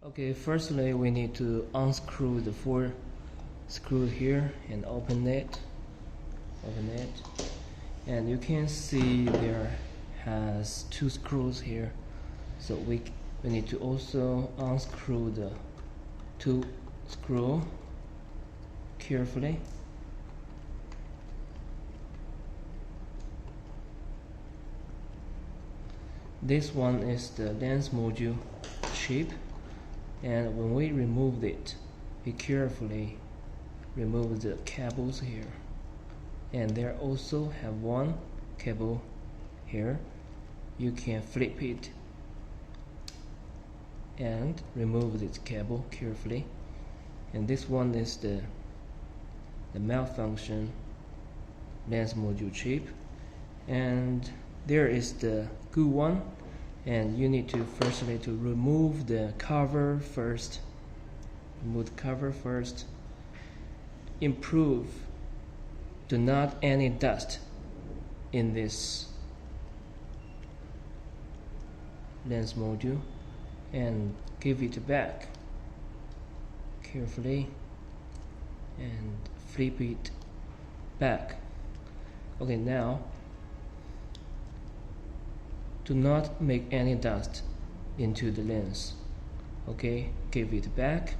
Okay, firstly we need to unscrew the 4 screws here and open it, and you can see there has 2 screws here, so we need to also unscrew the 2 screws carefully. This one is the lens module chip, and when we remove it, we carefully remove the cables here, and there also have one cable here. You can flip it and remove this cable carefully. And this one is the malfunction lens module chip, and there is the good one, and you need to firstly to remove the cover first. Improve do not any dust in this lens module, and give it back carefully and flip it back. Okay, now do not make any dust into the lens. Okay, give it back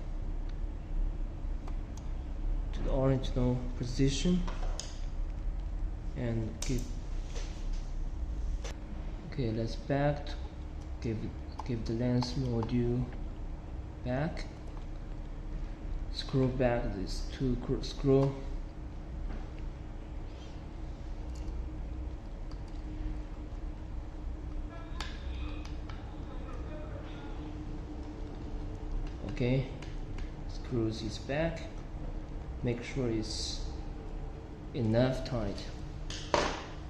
to the original position and give. Okay, let's give the lens module back. Screw back these 2 screws. Okay, screws is back. Make sure it's enough tight.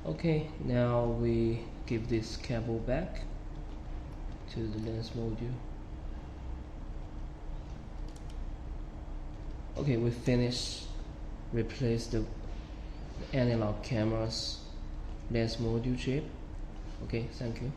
Okay, now we give this cable back to the lens module. Okay, we finished replace the analog camera's lens module chip. Okay, thank you.